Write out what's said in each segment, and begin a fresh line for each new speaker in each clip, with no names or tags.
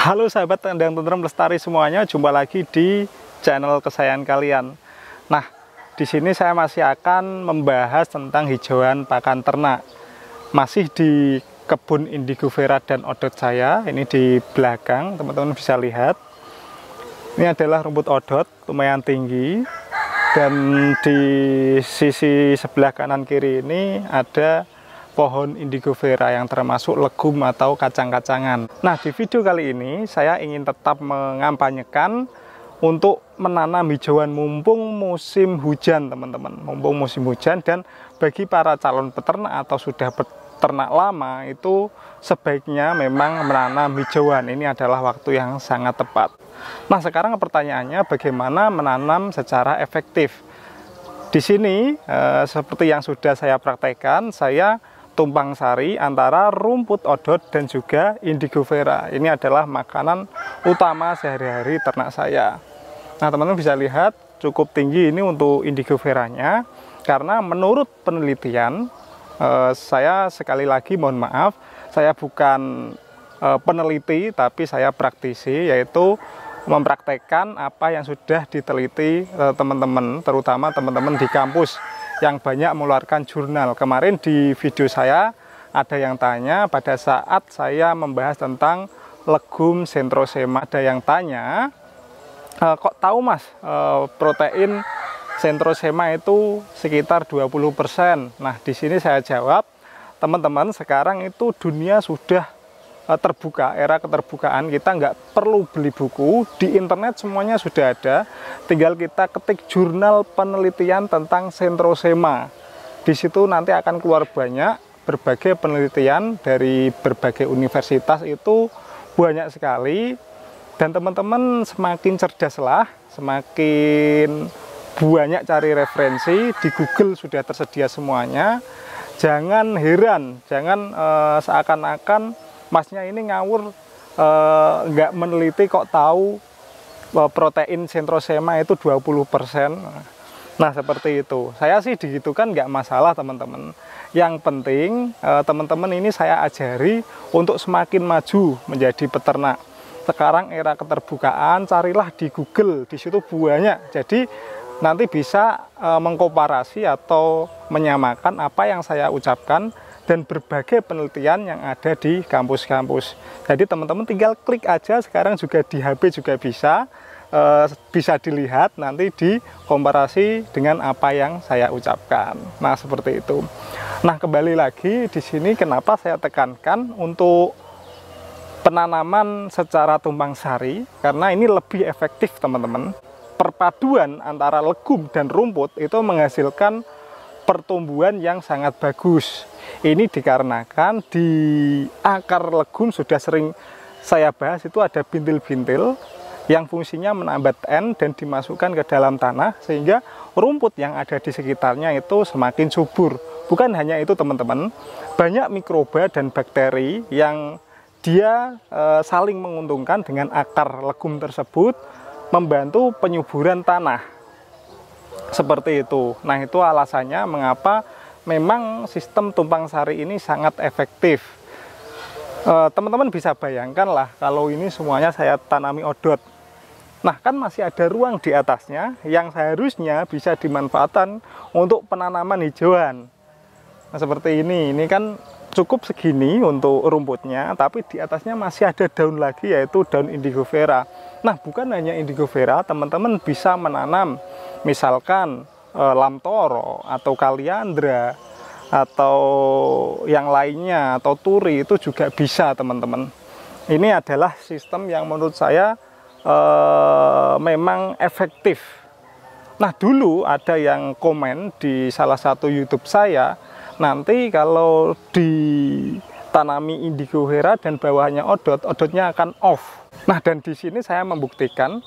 Halo sahabat Tandang Tentrem Lestari semuanya, jumpa lagi di channel kesayangan kalian. Nah, di sini saya masih akan membahas tentang hijauan pakan ternak. Masih di kebun indigo vera dan odot saya. Ini di belakang, teman-teman bisa lihat. Ini adalah rumput odot, lumayan tinggi. Dan di sisi sebelah kanan kiri ini ada pohon indigo vera yang termasuk legum atau kacang-kacangan. Nah, di video kali ini saya ingin tetap mengampanyekan untuk menanam hijauan mumpung musim hujan, teman-teman. Mumpung musim hujan, dan bagi para calon peternak atau sudah peternak lama itu sebaiknya memang menanam hijauan. Ini adalah waktu yang sangat tepat. Nah, sekarang pertanyaannya bagaimana menanam secara efektif? Di sini seperti yang sudah saya praktekkan, saya tumpang sari antara rumput odot dan juga indigo vera. Ini adalah makanan utama sehari-hari ternak saya. Nah, teman-teman bisa lihat cukup tinggi ini untuk indigo veranya, karena menurut penelitian, saya sekali lagi mohon maaf, saya bukan peneliti tapi saya praktisi, yaitu mempraktekkan apa yang sudah diteliti teman-teman, terutama teman-teman di kampus yang banyak mengeluarkan jurnal. Kemarin di video saya ada yang tanya pada saat saya membahas tentang legum centrosema, ada yang tanya, kok tahu mas protein centrosema itu sekitar 20%. Nah, di sini saya jawab, teman-teman, sekarang itu dunia sudah terbuka, era keterbukaan. Kita nggak perlu beli buku, di internet semuanya sudah ada, tinggal kita ketik jurnal penelitian tentang centrosema. Di situ nanti akan keluar banyak berbagai penelitian dari berbagai universitas, itu banyak sekali. Dan teman-teman semakin cerdaslah, semakin banyak cari referensi, di Google sudah tersedia semuanya. Jangan heran, jangan seakan-akan masnya ini ngawur, nggak meneliti kok tahu protein centrosema itu 20%. Nah, seperti itu. Saya sih digitukan nggak masalah, teman-teman. Yang penting teman-teman ini saya ajari untuk semakin maju menjadi peternak. Sekarang era keterbukaan, carilah di Google, di situ banyak. Jadi nanti bisa mengkomparasi atau menyamakan apa yang saya ucapkan dan berbagai penelitian yang ada di kampus-kampus. Jadi teman-teman tinggal klik aja, sekarang juga di HP juga bisa dilihat, nanti dikomparasi dengan apa yang saya ucapkan. Nah, seperti itu. Nah, kembali lagi di sini kenapa saya tekankan untuk penanaman secara tumpang sari, karena ini lebih efektif, teman-teman. Perpaduan antara legum dan rumput itu menghasilkan pertumbuhan yang sangat bagus. Ini dikarenakan di akar legum sudah sering saya bahas, itu ada bintil-bintil yang fungsinya menambat N dan dimasukkan ke dalam tanah, sehingga rumput yang ada di sekitarnya itu semakin subur. Bukan hanya itu, teman-teman, banyak mikroba dan bakteri yang dia saling menguntungkan dengan akar legum tersebut, membantu penyuburan tanah. Seperti itu. Nah, itu alasannya mengapa memang sistem tumpang sari ini sangat efektif. Teman-teman bisa bayangkan lah kalau ini semuanya saya tanami odot. Nah, kan masih ada ruang di atasnya yang seharusnya bisa dimanfaatkan untuk penanaman hijauan. Nah, seperti ini kan cukup segini untuk rumputnya, tapi di atasnya masih ada daun lagi, yaitu daun indigo vera. Nah, bukan hanya indigo vera, teman-teman bisa menanam misalkan lamtoro atau kaliandra atau yang lainnya, atau turi, itu juga bisa, teman-teman. Ini adalah sistem yang menurut saya memang efektif. Nah, dulu ada yang komen di salah satu YouTube saya, nanti kalau ditanami indigo vera dan bawahnya odot, odotnya akan off. Nah, dan di sini saya membuktikan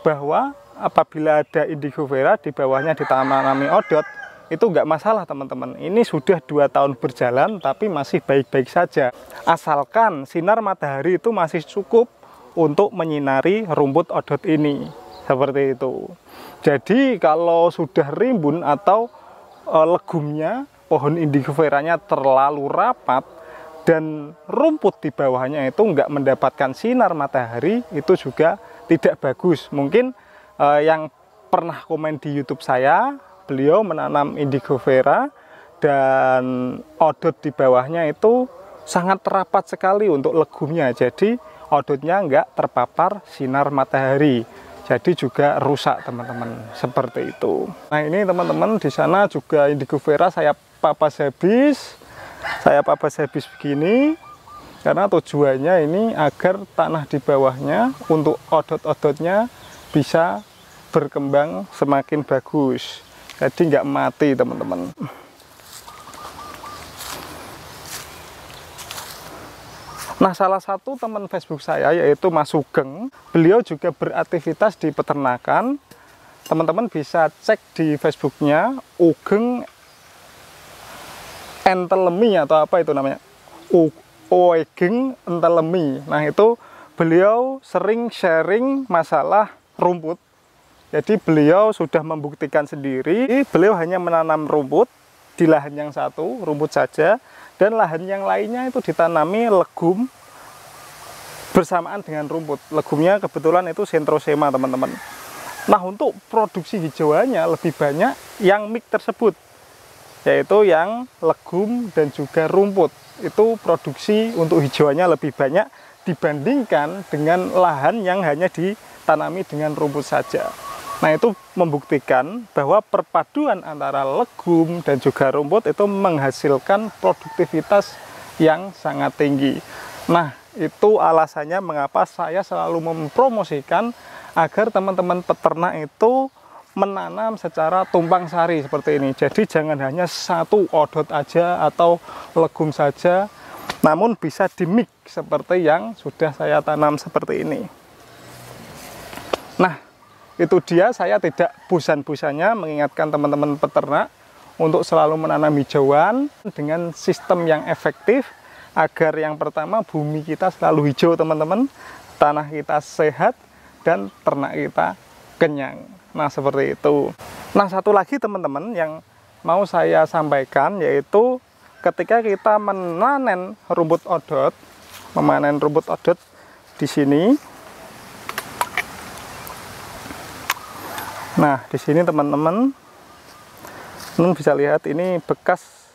bahwa apabila ada indigo vera di bawahnya ditanami odot, itu nggak masalah, teman-teman. Ini sudah 2 tahun berjalan tapi masih baik-baik saja, asalkan sinar matahari itu masih cukup untuk menyinari rumput odot ini. Seperti itu. Jadi kalau sudah rimbun atau legumnya, pohon indigo veranya terlalu rapat, dan rumput di bawahnya itu nggak mendapatkan sinar matahari, itu juga tidak bagus. Mungkin yang pernah komen di YouTube saya, beliau menanam indigo vera dan odot di bawahnya itu sangat rapat sekali untuk legumnya, jadi odotnya nggak terpapar sinar matahari, jadi juga rusak teman-teman, seperti itu. Nah ini teman-teman, di sana juga indigo vera saya papas habis begini, karena tujuannya ini agar tanah di bawahnya untuk odot-odotnya bisa berkembang semakin bagus, jadi nggak mati teman-teman. Nah, salah satu teman Facebook saya yaitu Mas Sugeng, beliau juga beraktivitas di peternakan. Teman-teman bisa cek di Facebooknya Ugeng Entelemi atau apa itu namanya, Ugeng Entelemi. Nah itu beliau sering sharing masalah rumput. Jadi beliau sudah membuktikan sendiri, beliau hanya menanam rumput di lahan yang satu, rumput saja, dan lahan yang lainnya itu ditanami legum bersamaan dengan rumput. Legumnya kebetulan itu Centrosema teman-teman. Nah untuk produksi hijauannya lebih banyak yang mix tersebut, yaitu yang legum dan juga rumput. Itu produksi untuk hijauannya lebih banyak dibandingkan dengan lahan yang hanya ditanami dengan rumput saja. Nah itu membuktikan bahwa perpaduan antara legum dan juga rumput itu menghasilkan produktivitas yang sangat tinggi. Nah itu alasannya mengapa saya selalu mempromosikan agar teman-teman peternak itu menanam secara tumpang sari seperti ini. Jadi jangan hanya satu odot aja atau legum saja, namun bisa dimix seperti yang sudah saya tanam seperti ini. Nah itu dia, saya tidak bosan-bosannya mengingatkan teman-teman peternak untuk selalu menanam hijauan dengan sistem yang efektif, agar yang pertama bumi kita selalu hijau teman-teman, tanah kita sehat, dan ternak kita kenyang. Nah seperti itu. Nah satu lagi teman-teman yang mau saya sampaikan, yaitu ketika kita memanen rumput odot, di sini. Nah, di sini teman-teman bisa lihat ini bekas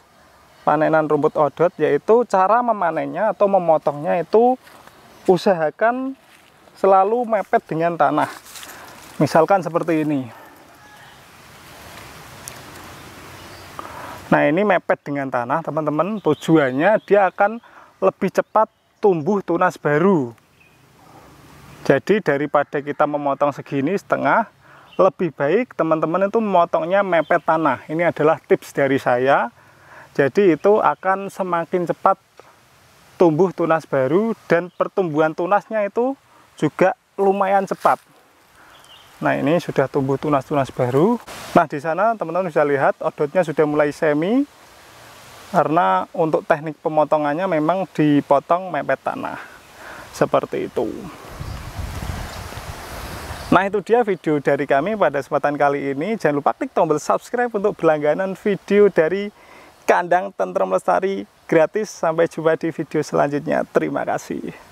panenan rumput odot, yaitu cara memanennya atau memotongnya itu usahakan selalu mepet dengan tanah. Misalkan seperti ini. Nah, ini mepet dengan tanah, teman-teman. Tujuannya dia akan lebih cepat tumbuh tunas baru. Jadi daripada kita memotong segini setengah, lebih baik teman-teman itu memotongnya mepet tanah. Ini adalah tips dari saya. Jadi itu akan semakin cepat tumbuh tunas baru, dan pertumbuhan tunasnya itu juga lumayan cepat. Nah ini sudah tumbuh tunas-tunas baru. Nah di sana teman-teman bisa lihat odotnya sudah mulai semi, karena untuk teknik pemotongannya memang dipotong mepet tanah seperti itu. Nah itu dia video dari kami pada kesempatan kali ini. Jangan lupa klik tombol subscribe untuk berlangganan video dari Kandang Tentrem Lestari gratis. Sampai jumpa di video selanjutnya. Terima kasih.